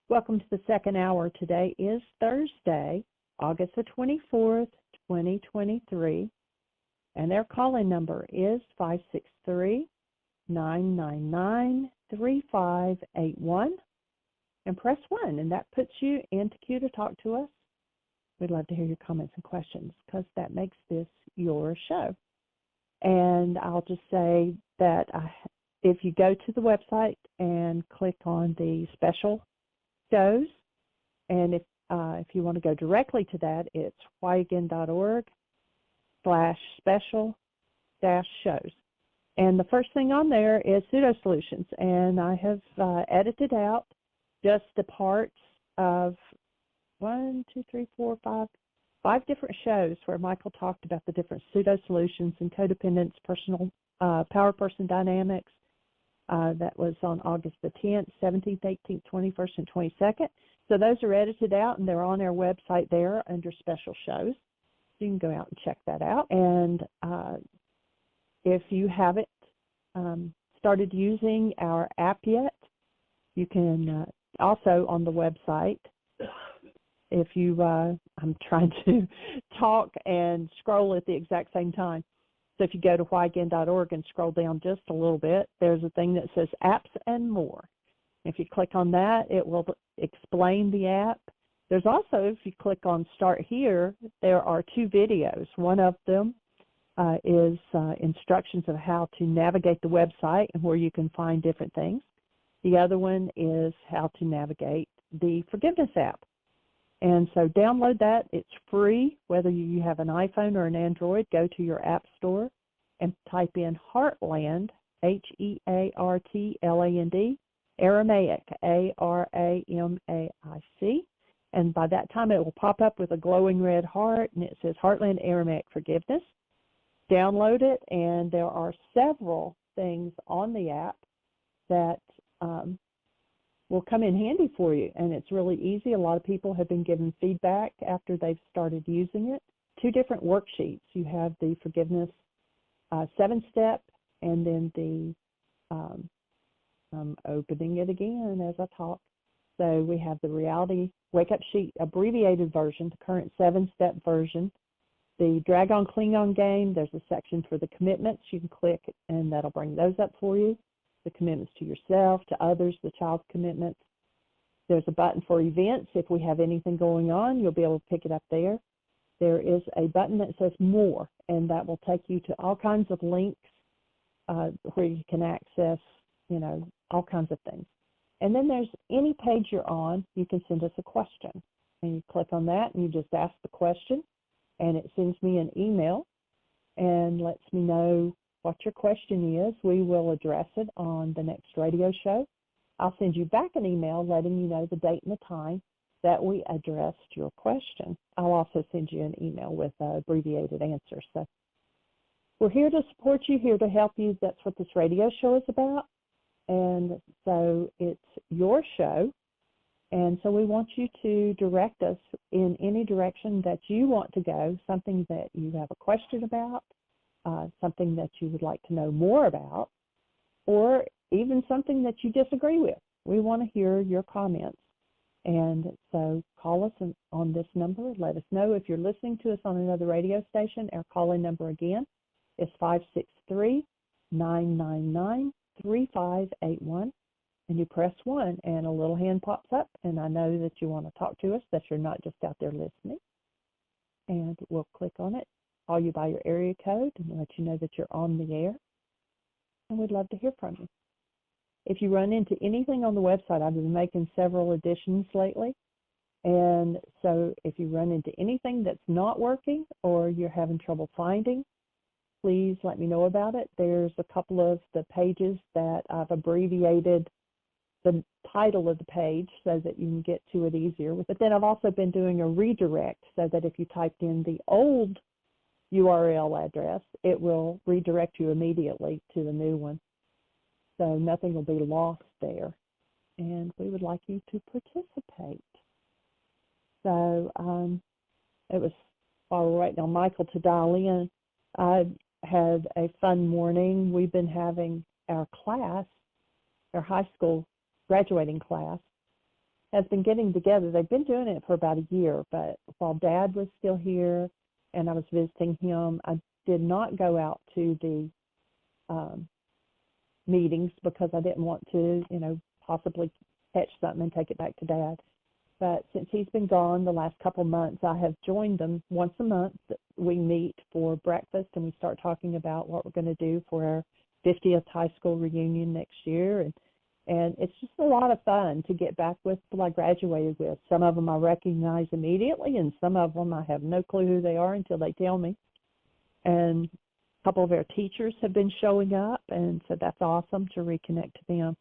Welcome to the second hour. Today is Thursday, August the 24th, 2023, and their call-in number is 563-999-3581, and press 1, and that puts you into queue to talk to us. We'd love to hear your comments and questions because that makes this your show. And I'll just say that if you go to the website and click on the special shows, and if you want to go directly to that, it's whyagain.org/special-shows. And the first thing on there is pseudo-solutions, and I have edited out just the parts of 5 different shows where Michael talked about the different pseudo-solutions and codependence, personal power person dynamics. That was on August the 10th, 17th, 18th, 21st, and 22nd. So those are edited out, and they're on our website there under special shows. So you can go out and check that out. And if you haven't started using our app yet, you can also on the website, if you, I'm trying to talk and scroll at the exact same time. So if you go to whyagain.org and scroll down just a little bit, there's a thing that says apps and more. If you click on that, it will explain the app. There's also, if you click on Start Here, there are 2 videos. One of them is instructions of how to navigate the website and where you can find different things. The other one is how to navigate the forgiveness app. And so download that. It's free. Whether you have an iPhone or an Android, go to your app store and type in Heartland, Heartland, Aramaic, Aramaic. And by that time, it will pop up with a glowing red heart, and it says Heartland Aramaic Forgiveness. Download it, and there are several things on the app that will come in handy for you, and it's really easy. A lot of people have been given feedback after they've started using it. 2 different worksheets. You have the forgiveness 7-step, and then the I'm opening it again as I talk. So we have the reality wake-up sheet abbreviated version, the current 7-step version. The Dragon Klingon game, there's a section for the commitments. You can click, and that'll bring those up for you. The commitments to yourself, to others, the child's commitments. There's a button for events. If we have anything going on, you'll be able to pick it up there. There is a button that says More, and that will take you to all kinds of links where you can access, all kinds of things. And then there's any page you're on, you can send us a question. And you click on that, and you just ask the question, and it sends me an email and lets me know what your question is. We will address it on the next radio show. I'll send you back an email letting you know the date and the time that we addressed your question. I'll also send you an email with an abbreviated answer. So we're here to support you, here to help you. That's what this radio show is about. And so it's your show. And so we want you to direct us in any direction that you want to go, something that you have a question about, something that you would like to know more about, or even something that you disagree with. We want to hear your comments. And so call us on this number. Let us know if you're listening to us on another radio station. Our call-in number again is 563-999-3581. And you press 1, and a little hand pops up, and I know that you want to talk to us, that you're not just out there listening. And we'll click on it, call you by your area code, and let you know that you're on the air. And we'd love to hear from you. If you run into anything on the website, I've been making several additions lately. And so if you run into anything that's not working or you're having trouble finding, please let me know about it. There's a couple of the pages that I've abbreviated the title of the page so that you can get to it easier. But then I've also been doing a redirect so that if you typed in the old URL address, it will redirect you immediately to the new one. So nothing will be lost there. And we would like you to participate. So it was, while we're waiting on Michael to dial in, I had a fun morning. We've been having our class, our high school graduating class, has been getting together. They've been doing it for about a year, but while Dad was still here and I was visiting him, I did not go out to the meetings because I didn't want to, possibly catch something and take it back to Dad. But since he's been gone the last couple months, I have joined them once a month. We meet for breakfast and we start talking about what we're going to do for our 50th high school reunion next year. And it's just a lot of fun to get back with people I graduated with. Some of them I recognize immediately, and some of them I have no clue who they are until they tell me. And a couple of our teachers have been showing up, and so that's awesome to reconnect to them.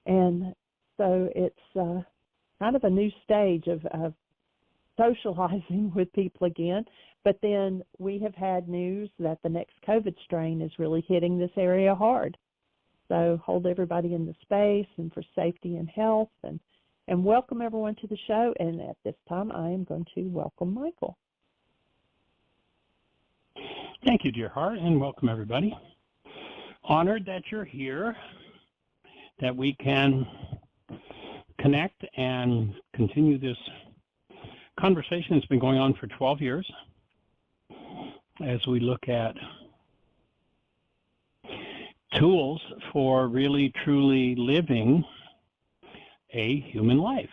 And so it's kind of a new stage of socializing with people again. But then we have had news that the next COVID strain is really hitting this area hard. So hold everybody in the space and for safety and health, and welcome everyone to the show. And at this time, I am going to welcome Michael. Thank you, dear heart, and welcome everybody. Honored that you're here, that we can connect and continue this conversation that's been going on for 12 years as we look at tools for really truly living a human life.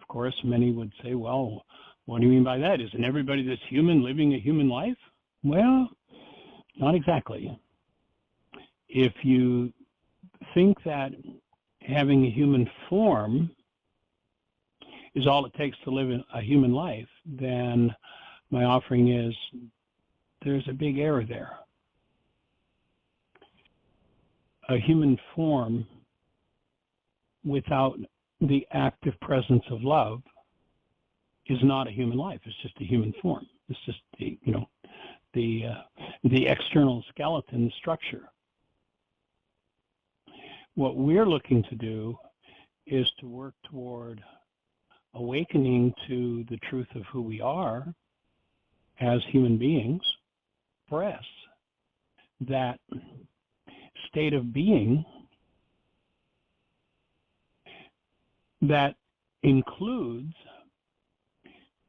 Of course, many would say, well, what do you mean by that? Isn't everybody that's human living a human life? Well, not exactly. If you think that having a human form is all it takes to live a human life, then my offering is there's a big error there. A human form without the active presence of love is not a human life. It's just a human form. It's just the external skeleton structure. What we're looking to do is to work toward awakening to the truth of who we are as human beings, express that state of being that includes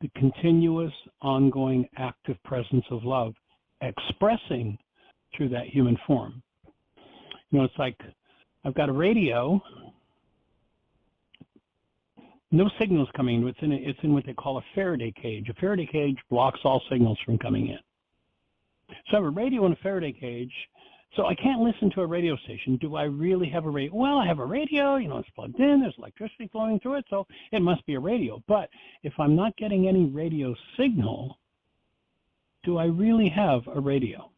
the continuous, ongoing, active presence of love expressing through that human form. It's like I've got a radio, no signals coming in. It's in what they call a Faraday cage. A Faraday cage blocks all signals from coming in. So I have a radio in a Faraday cage, so I can't listen to a radio station. Do I really have a radio? Well, I have a radio, it's plugged in, there's electricity flowing through it, so it must be a radio. But if I'm not getting any radio signal, do I really have a radio?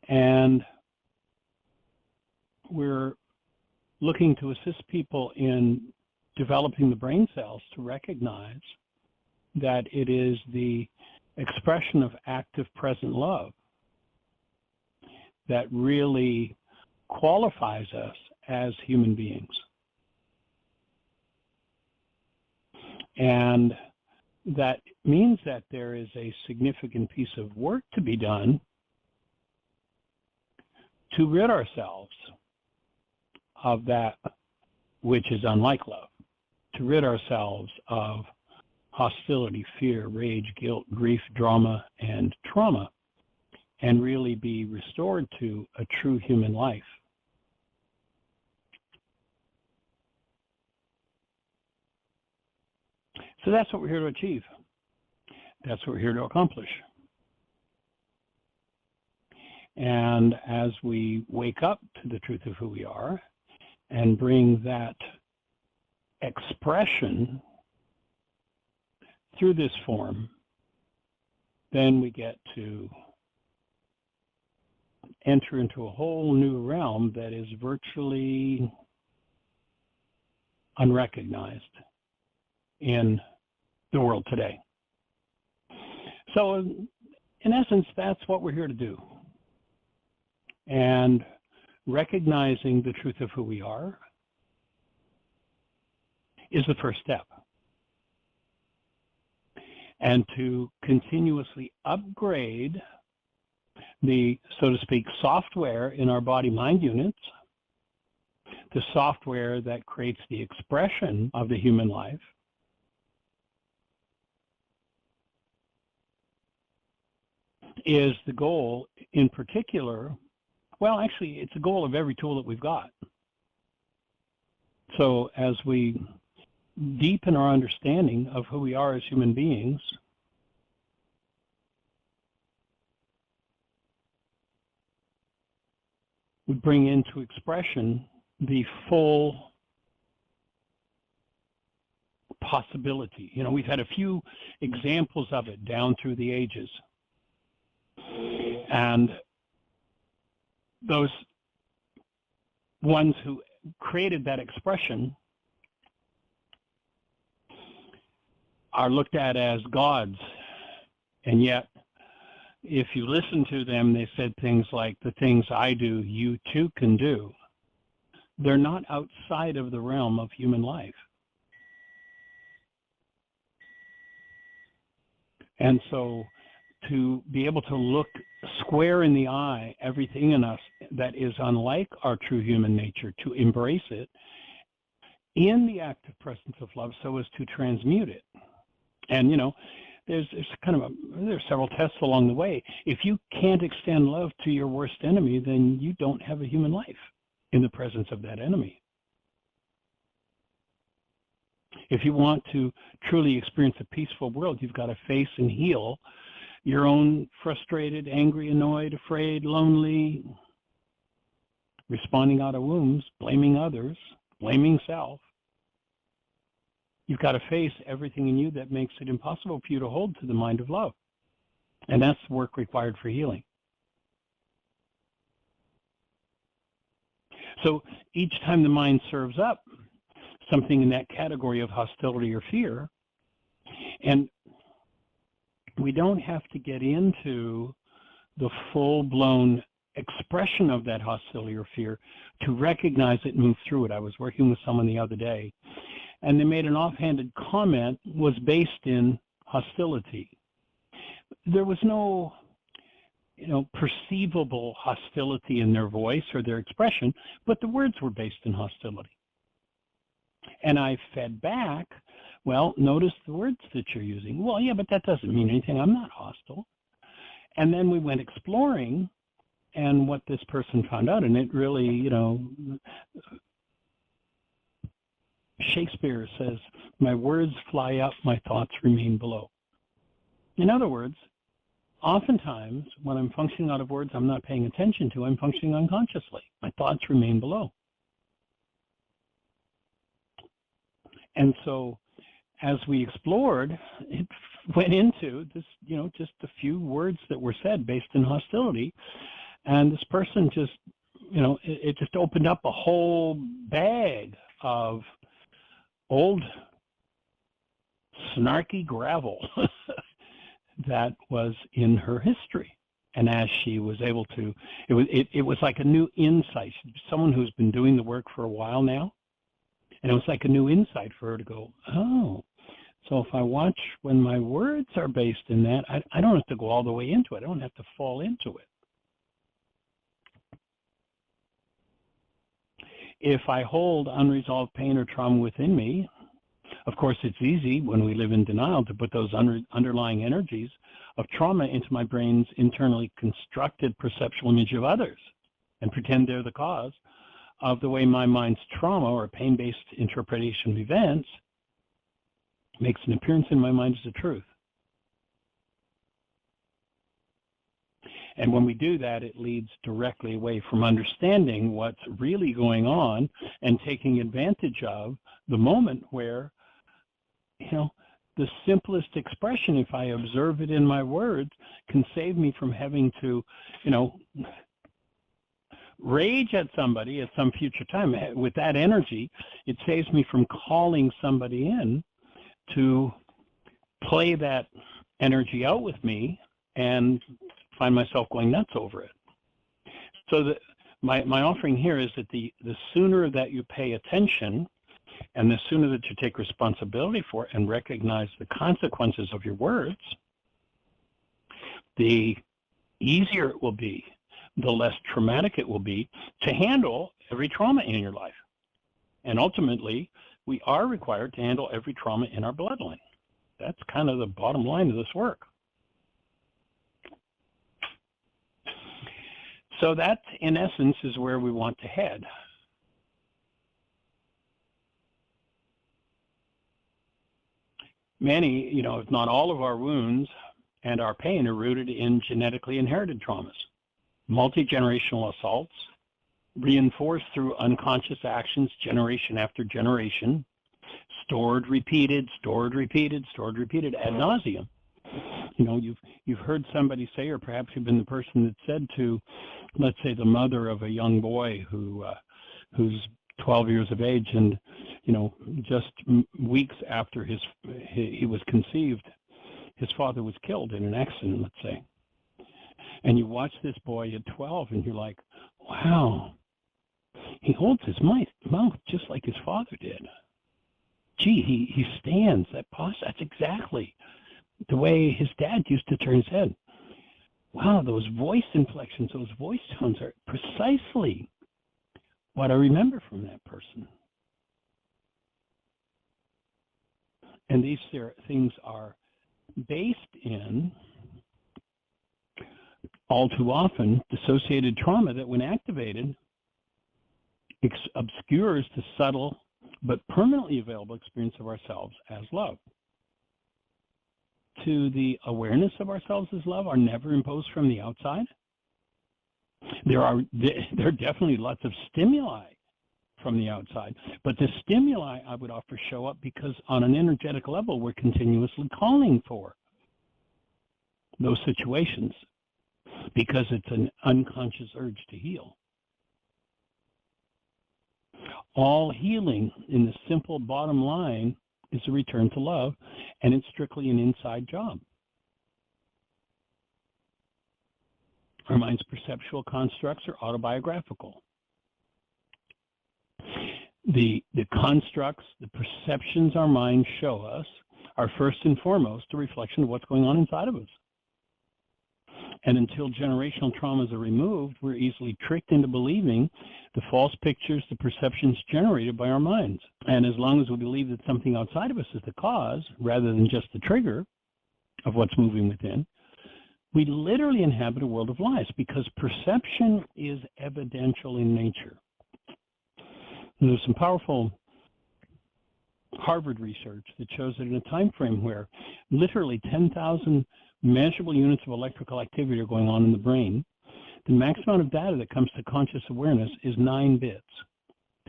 And we're looking to assist people in developing the brain cells to recognize that it is the expression of active present love that really qualifies us as human beings. And that means that there is a significant piece of work to be done to rid ourselves of that which is unlike love, to rid ourselves of hostility, fear, rage, guilt, grief, drama, and trauma, and really be restored to a true human life. So that's what we're here to achieve. That's what we're here to accomplish. And as we wake up to the truth of who we are and bring that expression through this form, then we get to enter into a whole new realm that is virtually unrecognized in the world today. So in essence, that's what we're here to do. And recognizing the truth of who we are is the first step. And to continuously upgrade the, so to speak, software in our body-mind units the software that creates the expression of the human life, is the goal in particular. Well, actually, it's a goal of every tool that we've got. So as we deepen our understanding of who we are as human beings, we bring into expression the full possibility. You know, we've had a few examples of it down through the ages. And those ones who created that expression are looked at as gods. And yet, if you listen to them, they said things like, the things I do, you too can do. They're not outside of the realm of human life. And so to be able to look square in the eye everything in us that is unlike our true human nature, to embrace it in the active presence of love so as to transmute it. And, you know, there's several tests along the way. If you can't extend love to your worst enemy, then you don't have a human life in the presence of that enemy. If you want to truly experience a peaceful world, you've got to face and heal your own frustrated, angry, annoyed, afraid, lonely, responding out of wounds, blaming others, blaming self. You've got to face everything in you that makes it impossible for you to hold to the mind of love. And that's the work required for healing. So each time the mind serves up something in that category of hostility or fear, and we don't have to get into the full-blown expression of that hostility or fear to recognize it and move through it. I was working with someone the other day, and they made an offhanded comment was based in hostility. There was no, perceivable hostility in their voice or their expression, but the words were based in hostility. And I fed back, well, notice the words that you're using. Well, yeah, but that doesn't mean anything. I'm not hostile. And then we went exploring, and what this person found out, and it really, Shakespeare says, my words fly up, my thoughts remain below. In other words, oftentimes when I'm functioning out of words I'm not paying attention to, I'm functioning unconsciously. My thoughts remain below. And so as we explored, it went into this, just a few words that were said based in hostility. And this person just, it just opened up a whole bag of old snarky gravel that was in her history. And as she was able to, it was like a new insight. Someone who's been doing the work for a while now, and it was like a new insight for her to go, oh, so if I watch when my words are based in that, I don't have to go all the way into it. I don't have to fall into it. If I hold unresolved pain or trauma within me, of course, it's easy when we live in denial to put those underlying energies of trauma into my brain's internally constructed perceptual image of others and pretend they're the cause of the way my mind's trauma or pain-based interpretation of events makes an appearance in my mind as a truth. And when we do that, it leads directly away from understanding what's really going on and taking advantage of the moment where, the simplest expression, if I observe it in my words, can save me from having to, rage at somebody at some future time. With that energy, it saves me from calling somebody in to play that energy out with me and find myself going nuts over it. So my offering here is that the sooner that you pay attention and the sooner that you take responsibility for it and recognize the consequences of your words, the easier it will be, the less traumatic it will be to handle every trauma in your life. And ultimately, we are required to handle every trauma in our bloodline. That's kind of the bottom line of this work. So that, in essence, is where we want to head. Many, if not all of our wounds and our pain are rooted in genetically inherited traumas, multi-generational assaults, reinforced through unconscious actions generation after generation, stored, repeated ad nauseum. You've heard somebody say, or perhaps you've been the person that said to, let's say, the mother of a young boy who's 12 years of age, and just weeks after he was conceived, his father was killed in an accident, let's say. And you watch this boy at 12, and you're like, wow, he holds his mouth just like his father did. Gee, he stands, that posture, that's exactly the way his dad used to turn his head. Wow, those voice inflections, those voice tones are precisely what I remember from that person. And these things are based in, all too often, dissociated trauma that, when activated, obscures the subtle but permanently available experience of ourselves as love. To the awareness of ourselves as love are never imposed from the outside. There are definitely lots of stimuli from the outside, but the stimuli, I would offer, show up because on an energetic level we're continuously calling for those situations because it's an unconscious urge to heal. All healing, in the simple bottom line, is a return to love, and it's strictly an inside job. Our mind's perceptual constructs are autobiographical. The constructs, the perceptions our minds show us are first and foremost a reflection of what's going on inside of us. And until generational traumas are removed, we're easily tricked into believing the false pictures, the perceptions generated by our minds. And as long as we believe that something outside of us is the cause, rather than just the trigger of what's moving within, we literally inhabit a world of lies, because perception is evidential in nature. And there's some powerful Harvard research that shows that in a time frame where literally 10,000 measurable units of electrical activity are going on in the brain, the max amount of data that comes to conscious awareness is 9 bits.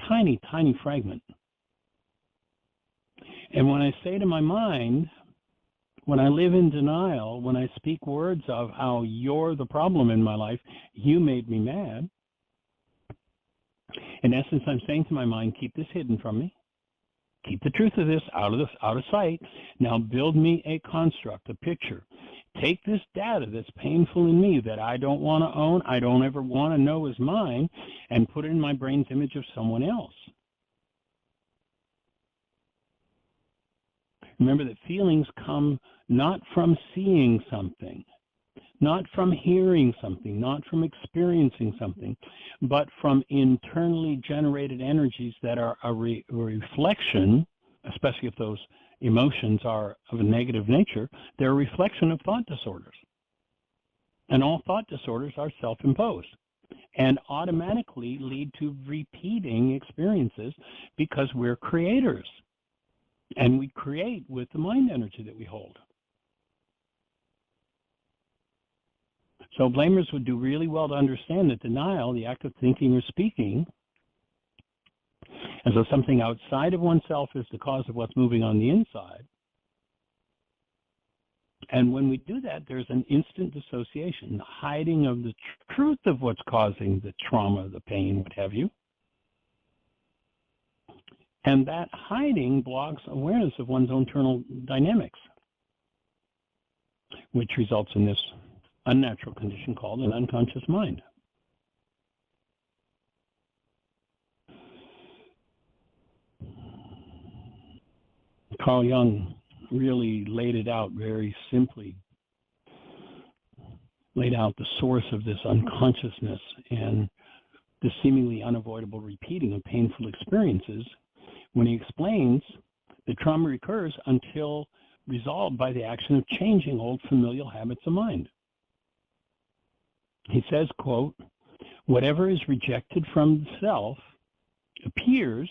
Tiny, tiny fragment. And when I say to my mind, when I live in denial, when I speak words of how you're the problem in my life, you made me mad, in essence, I'm saying to my mind, keep this hidden from me. Keep the truth of this out of sight. Now build me a construct, a picture. Take this data that's painful in me, that I don't want to own, I don't ever want to know is mine, and put it in my brain's image of someone else. Remember that feelings come not from seeing something, not from hearing something, not from experiencing something, but from internally generated energies that are a reflection, especially if those emotions are of a negative nature, they're a reflection of thought disorders. And all thought disorders are self-imposed and automatically lead to repeating experiences because we're creators. And we create with the mind energy that we hold. So blamers would do really well to understand that denial, the act of thinking or speaking, as though something outside of oneself is the cause of what's moving on the inside. And when we do that, there's an instant dissociation, the hiding of the truth of what's causing the trauma, the pain, what have you. And that hiding blocks awareness of one's own internal dynamics, which results in this unnatural condition called an unconscious mind. Carl Jung really laid it out very simply, laid out the source of this unconsciousness and the seemingly unavoidable repeating of painful experiences when he explains that trauma recurs until resolved by the action of changing old familial habits of mind. He says, quote, whatever is rejected from the self appears,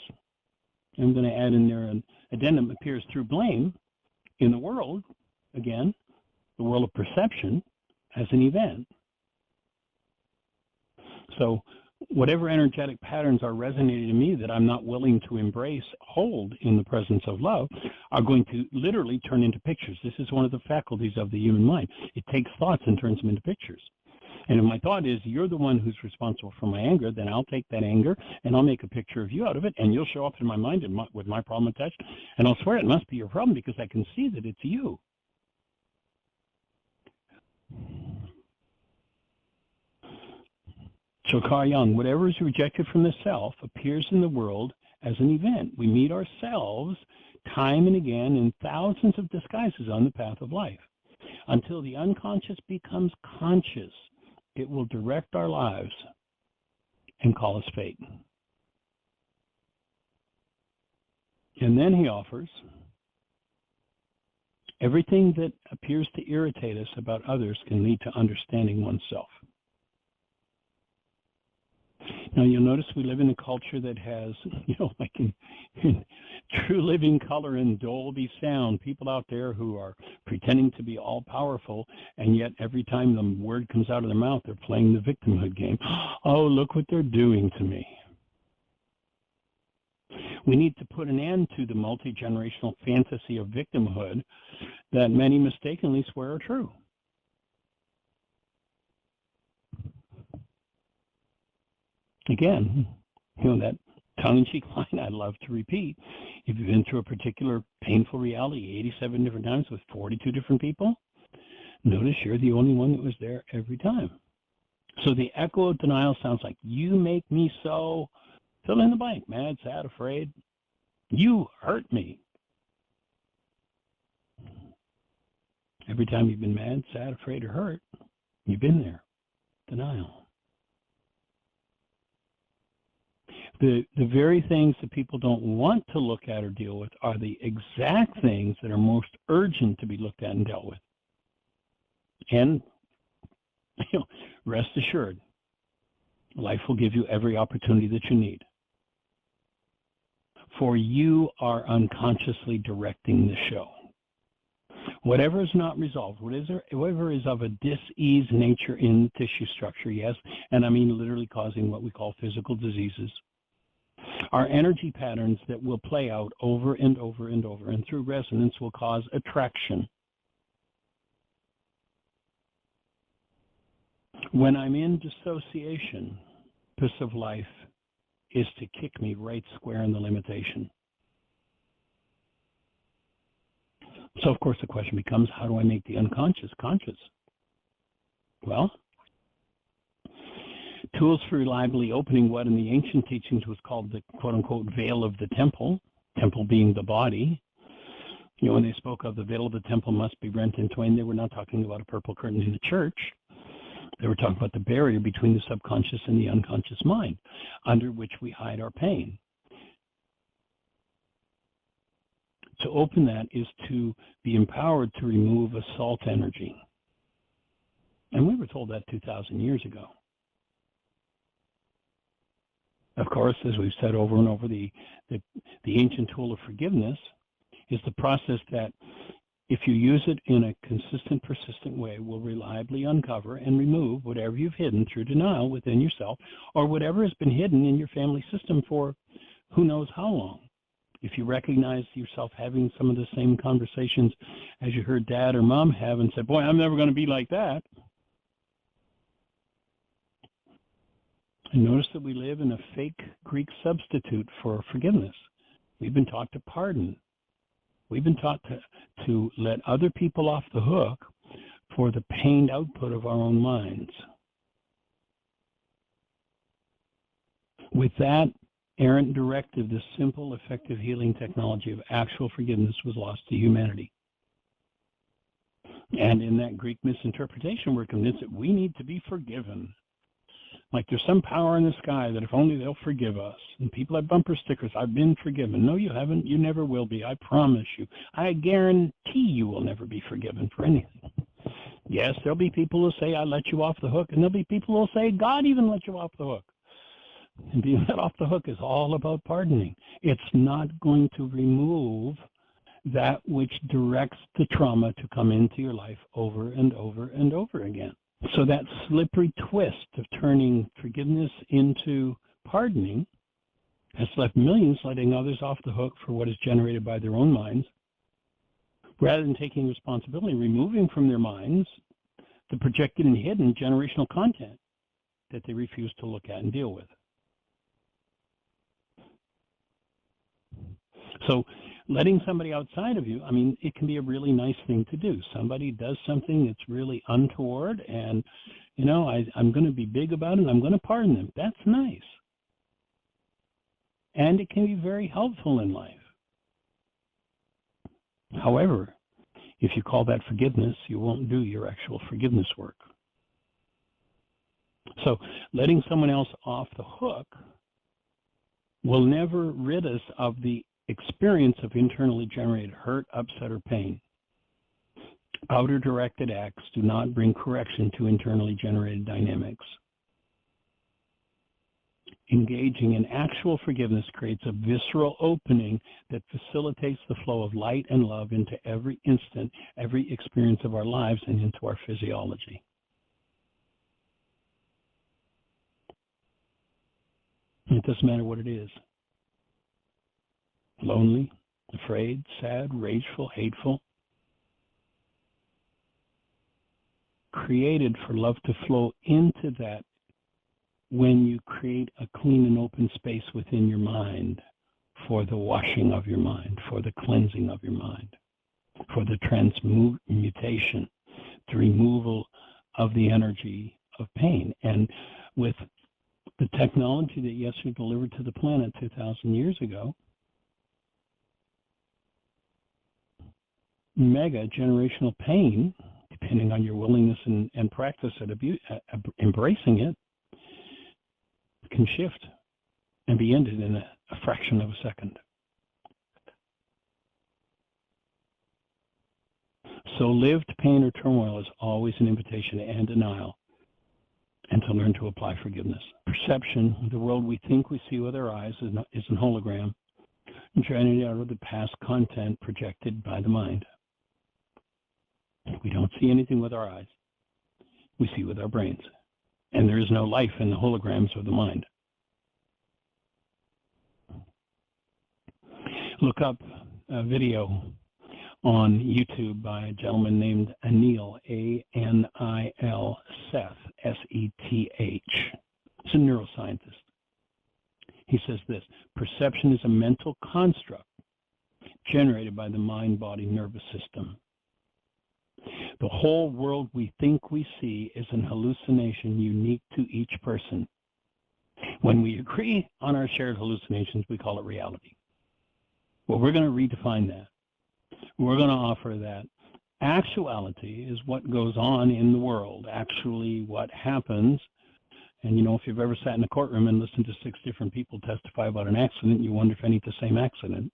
I'm going to add in there an addendum, appears through blame in the world, again, the world of perception, as an event. So whatever energetic patterns are resonating in me that I'm not willing to embrace, hold in the presence of love, are going to literally turn into pictures. This is one of the faculties of the human mind. It takes thoughts and turns them into pictures. And if my thought is, you're the one who's responsible for my anger, then I'll take that anger and I'll make a picture of you out of it, and you'll show up in my mind with my problem attached, and I'll swear it must be your problem because I can see that it's you. So Carl Jung, whatever is rejected from the self appears in the world as an event. We meet ourselves time and again in thousands of disguises on the path of life. Until the unconscious becomes conscious, it will direct our lives and call us fate. And then he offers, everything that appears to irritate us about others can lead to understanding oneself. Now, you'll notice we live in a culture that has, like in true living color and Dolby sound, people out there who are pretending to be all powerful, and yet every time the word comes out of their mouth, they're playing the victimhood game. Oh, look what they're doing to me. We need to put an end to the multi-generational fantasy of victimhood that many mistakenly swear are true. Again, that tongue-in-cheek line I love to repeat. If you've been through a particular painful reality 87 different times with 42 different people, notice you're the only one that was there every time. So the echo of denial sounds like, you make me so, fill in the blank, mad, sad, afraid. You hurt me. Every time you've been mad, sad, afraid, or hurt, you've been there. Denial. The very things that people don't want to look at or deal with are the exact things that are most urgent to be looked at and dealt with. And rest assured, life will give you every opportunity that you need. For you are unconsciously directing the show. Whatever is not resolved, whatever is of a dis-ease nature in the tissue structure, yes, and I mean literally causing what we call physical diseases, are energy patterns that will play out over and over and over, and through resonance will cause attraction. When I'm in dissociation, purpose of life is to kick me right square in the limitation. So, of course, the question becomes, how do I make the unconscious conscious? Well, tools for reliably opening what in the ancient teachings was called the quote-unquote veil of the temple being the body. When they spoke of the veil of the temple must be rent in twain, they were not talking about a purple curtain in the church. They were talking about the barrier between the subconscious and the unconscious mind, under which we hide our pain. To open that is to be empowered to remove assault energy. And we were told that 2,000 years ago. Of course, as we've said over and over, the ancient tool of forgiveness is the process that, if you use it in a consistent, persistent way, will reliably uncover and remove whatever you've hidden through denial within yourself, or whatever has been hidden in your family system for who knows how long. If you recognize yourself having some of the same conversations as you heard dad or mom have and said, boy, I'm never going to be like that. And notice that we live in a fake Greek substitute for forgiveness. We've been taught to pardon. We've been taught to let other people off the hook for the pained output of our own minds. With that errant directive, this simple, effective healing technology of actual forgiveness was lost to humanity. And in that Greek misinterpretation, we're convinced that we need to be forgiven. Like there's some power in the sky that if only they'll forgive us. And people have bumper stickers, I've been forgiven. No, you haven't. You never will be. I promise you. I guarantee you will never be forgiven for anything. Yes, there'll be people who say, I let you off the hook. And there'll be people who will say, God even let you off the hook. And being let off the hook is all about pardoning. It's not going to remove that which directs the trauma to come into your life over and over and over again. So that slippery twist of turning forgiveness into pardoning has left millions letting others off the hook for what is generated by their own minds, rather than taking responsibility, removing from their minds the projected and hidden generational content that they refuse to look at and deal with. So letting somebody outside of you, I mean, it can be a really nice thing to do. Somebody does something that's really untoward, and, you know, I'm going to be big about it, and I'm going to pardon them. That's nice. And it can be very helpful in life. However, if you call that forgiveness, you won't do your actual forgiveness work. So letting someone else off the hook will never rid us of the experience of internally generated hurt, upset, or pain. Outer directed acts do not bring correction to internally generated dynamics. Engaging in actual forgiveness creates a visceral opening that facilitates the flow of light and love into every instant, every experience of our lives, and into our physiology. It doesn't matter what it is. Lonely, afraid, sad, rageful, hateful. Created for love to flow into that when you create a clean and open space within your mind for the washing of your mind, for the cleansing of your mind, for the transmutation, the removal of the energy of pain. And with the technology that Yeshua delivered to the planet 2,000 years ago, mega generational pain, depending on your willingness and practice at embracing it, can shift and be ended in a fraction of a second. So lived pain or turmoil is always an invitation to end denial and to learn to apply forgiveness. Perception, the world we think we see with our eyes, is an hologram generated out of the past content projected by the mind. We don't see anything with our eyes. We see with our brains. And there is no life in the holograms of the mind. Look up a video on YouTube by a gentleman named Anil, A-N-I-L, Seth, S-E-T-H. He's a neuroscientist. He says this: perception is a mental construct generated by the mind-body nervous system. The whole world we think we see is an hallucination unique to each person. When we agree on our shared hallucinations, we call it reality. Well, we're going to redefine that. We're going to offer that actuality is what goes on in the world, actually what happens. And, you know, if you've ever sat in a courtroom and listened to 6 different people testify about an accident, you wonder if any the same accident.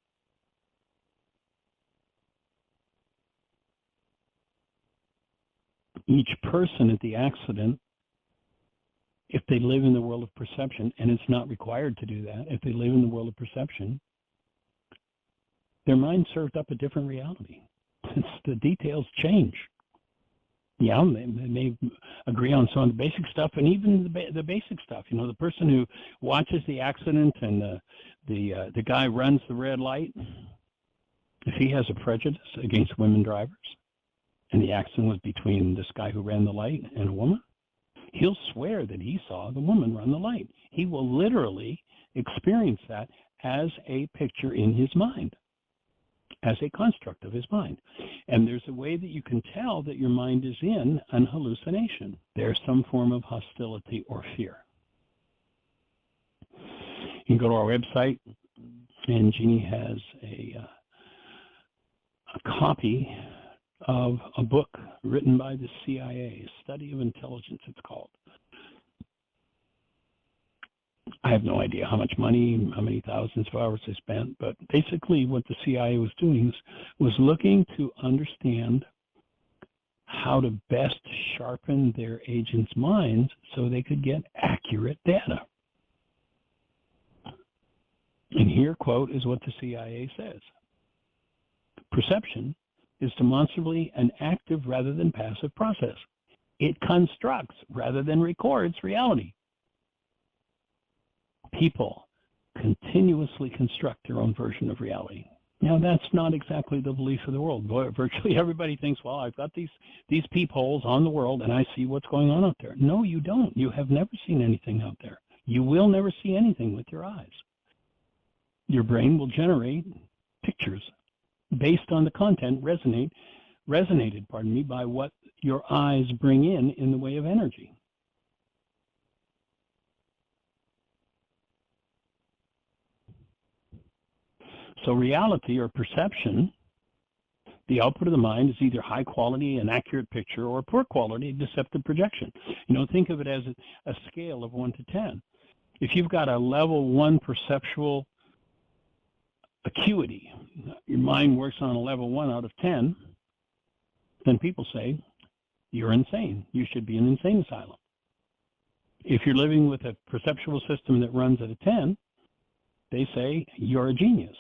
Each person at the accident, if they live in the world of perception, and it's not required to do that, if they live in the world of perception, their mind served up a different reality. The details change. Yeah, they may agree on some of the basic stuff, and even the basic stuff. You know, the person who watches the accident and the guy runs the red light, if he has a prejudice against women drivers, and the accident was between this guy who ran the light and a woman, he'll swear that he saw the woman run the light. He will literally experience that as a picture in his mind, as a construct of his mind. And there's a way that you can tell that your mind is in an hallucination. There's some form of hostility or fear. You can go to our website, and Jeannie has a copy of a book written by the CIA, Study of Intelligence, it's called. I have no idea how much money, how many thousands of hours they spent, but basically what the CIA was doing was looking to understand how to best sharpen their agents' minds so they could get accurate data. And here, quote, is what the CIA says. Perception is demonstrably an active rather than passive process. It constructs rather than records reality. People continuously construct their own version of reality. Now, that's not exactly the belief of the world. Virtually everybody thinks, well, I've got these peepholes on the world and I see what's going on out there. No, you don't. You have never seen anything out there. You will never see anything with your eyes. Your brain will generate pictures based on the content resonated by what your eyes bring in the way of energy. So reality or perception, the output of the mind, is either high quality, an accurate picture, or poor quality, deceptive projection. Think of it as a scale of 1 to 10. If you've got a level 1 perceptual acuity, your mind works on a level 1 out of 10, then people say, you're insane. You should be in an insane asylum. If you're living with a perceptual system that runs at a 10, they say, you're a genius.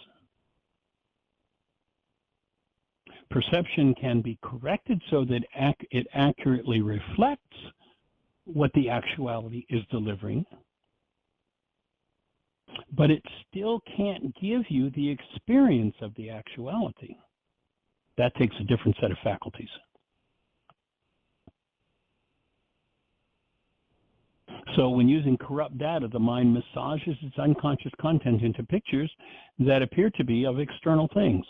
Perception can be corrected so that it accurately reflects what the actuality is delivering, but it still can't give you the experience of the actuality. That takes a different set of faculties. So when using corrupt data, the mind massages its unconscious content into pictures that appear to be of external things.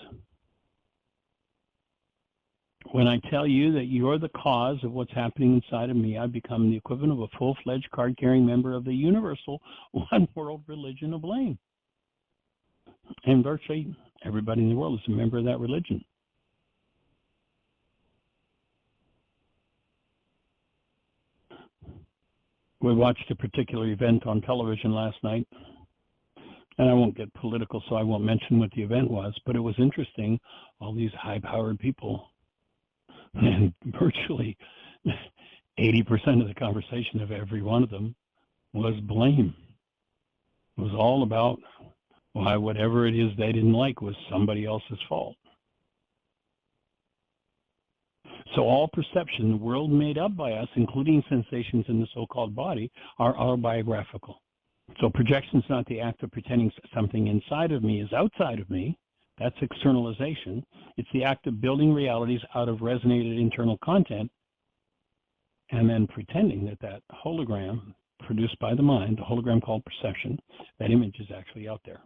When I tell you that you're the cause of what's happening inside of me, I become the equivalent of a full-fledged card-carrying member of the universal one-world religion of blame. And virtually everybody in the world is a member of that religion. We watched a particular event on television last night, and I won't get political, so I won't mention what the event was, but it was interesting, all these high-powered people. And virtually 80% of the conversation of every one of them was blame. It was all about why whatever it is they didn't like was somebody else's fault. So all perception, the world made up by us, including sensations in the so-called body, are autobiographical. So projection is not the act of pretending something inside of me is outside of me. That's externalization. It's the act of building realities out of resonated internal content and then pretending that hologram produced by the mind, the hologram called perception, that image is actually out there.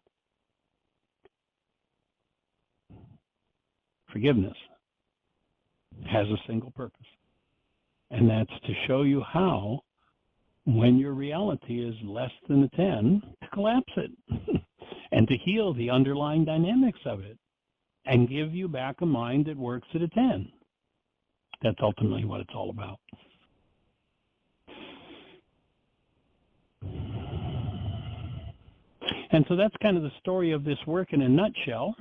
Forgiveness has a single purpose, and that's to show you how, when your reality is less than a 10, to collapse it. And to heal the underlying dynamics of it and give you back a mind that works at a 10. That's ultimately what it's all about. And so that's kind of the story of this work in a nutshell.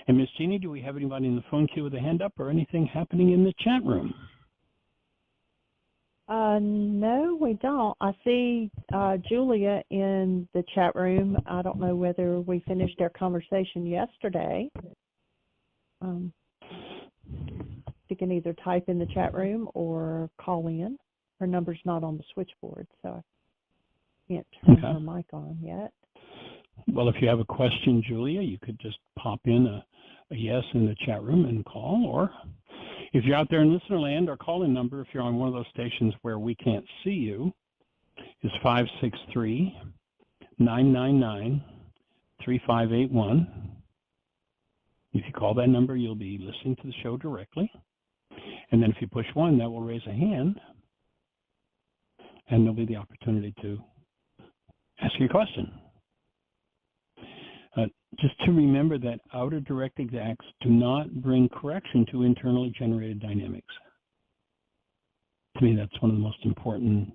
And Miss Jeannie, do we have anybody in the phone queue with a hand up or anything happening in the chat room? No, we don't. I see Julia in the chat room. I don't know whether we finished our conversation yesterday. She can either type in the chat room or call in. Her number's not on the switchboard, so I can't turn her mic on yet. Well, if you have a question, Julia, you could just pop in a yes in the chat room and call, or if you're out there in listener land, our call-in number, if you're on one of those stations where we can't see you, is 563-999-3581. If you call that number, you'll be listening to the show directly. And then if you push 1, that will raise a hand, and there'll be the opportunity to ask your question. Just to remember that outer directed acts do not bring correction to internally generated dynamics. To me, that's one of the most important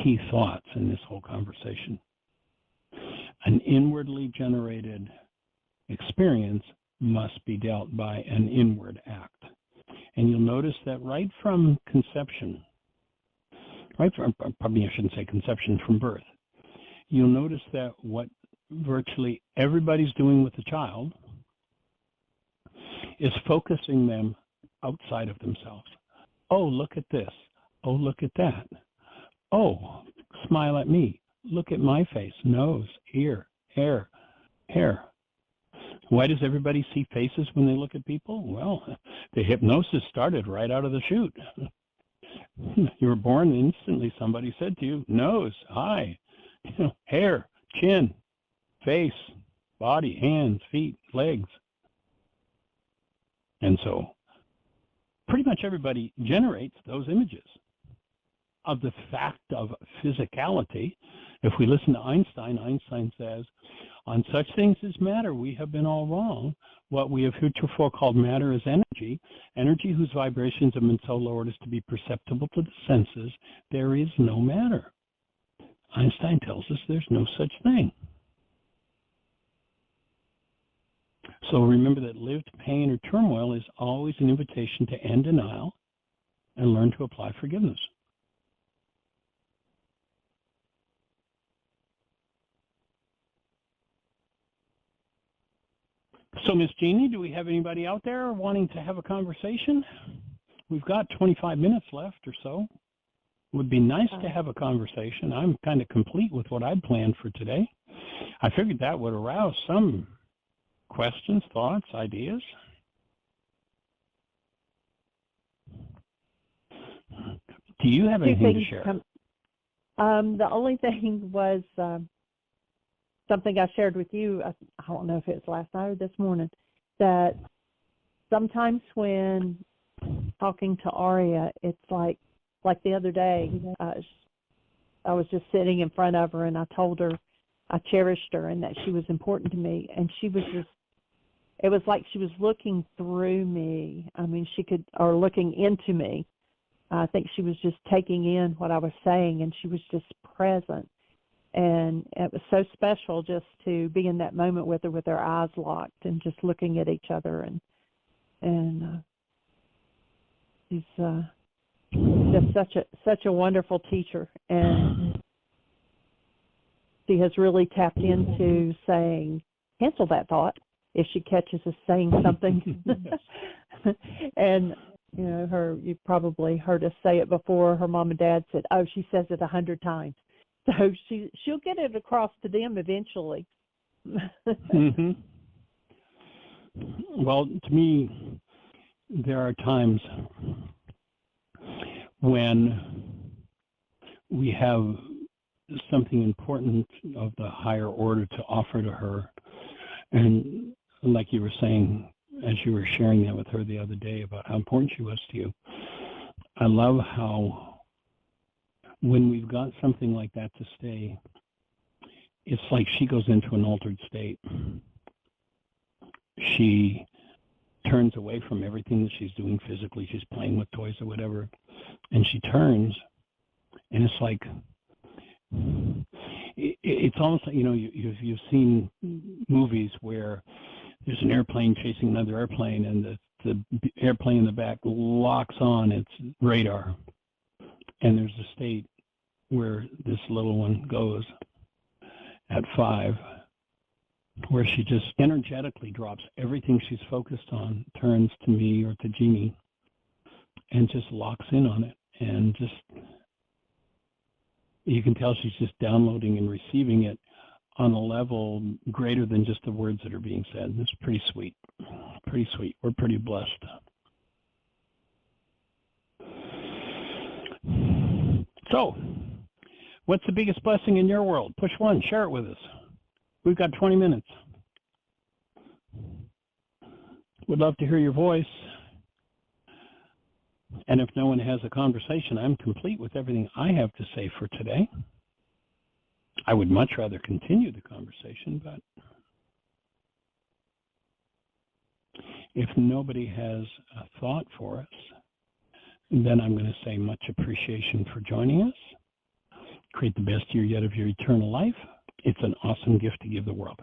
key thoughts in this whole conversation. An inwardly generated experience must be dealt by an inward act. And you'll notice that right from conception, probably I shouldn't say conception, from birth, you'll notice that what virtually everybody's doing with the child is focusing them outside of themselves. Oh, look at this. Oh, look at that. Oh, smile at me. Look at my face, nose, ear, hair. Why does everybody see faces when they look at people? Well, the hypnosis started right out of the chute. You were born, and instantly somebody said to you, nose, eye, hair, chin, face, body, hands, feet, legs. And so pretty much everybody generates those images. Of the fact of physicality, if we listen to Einstein, Einstein says, on such things as matter, we have been all wrong. What we have heretofore called matter is energy, energy whose vibrations have been so lowered as to be perceptible to the senses. There is no matter. Einstein tells us there's no such thing. So remember that lived pain or turmoil is always an invitation to end denial and learn to apply forgiveness. So, Miss Jeannie, do we have anybody out there wanting to have a conversation? We've got 25 minutes left or so. It would be nice to have a conversation. I'm kind of complete with what I'd planned for today. I figured that would arouse some questions, thoughts, ideas. Do you have anything to share? The only thing was something I shared with you, I don't know if it was last night or this morning, that sometimes when talking to Aria, it's like the other day, I was just sitting in front of her and I told her I cherished her and that she was important to me. And she was just, it was like she was looking through me. I mean, or looking into me. I think she was just taking in what I was saying, and she was just present. And it was so special just to be in that moment with her, with our eyes locked and just looking at each other. And she's just such a wonderful teacher, and she has really tapped into saying, cancel that thought if she catches us saying something. And you probably heard us say it before. Her mom and dad said, "Oh, she says it 100 times." So she'll get it across to them eventually. Mm-hmm. Well, to me, there are times when we have something important of the higher order to offer to her. And like you were saying, as you were sharing that with her the other day about how important she was to you, I love how when we've got something like that to stay, it's like she goes into an altered state. She turns away from everything that she's doing physically. She's playing with toys or whatever, and she turns, and it's like, it's almost like, you've seen movies where there's an airplane chasing another airplane, and the airplane in the back locks on its radar, and there's a state where this little one goes at 5, where she just energetically drops everything she's focused on, turns to me or to Jeannie, and just locks in on it. And just, you can tell she's just downloading and receiving it on a level greater than just the words that are being said. It's pretty sweet. Pretty sweet. We're pretty blessed. So, what's the biggest blessing in your world? Push 1. Share it with us. We've got 20 minutes. Would love to hear your voice. And if no one has a conversation, I'm complete with everything I have to say for today. I would much rather continue the conversation, but if nobody has a thought for us, then I'm going to say much appreciation for joining us. create the best year yet of your eternal life. It's an awesome gift to give the world.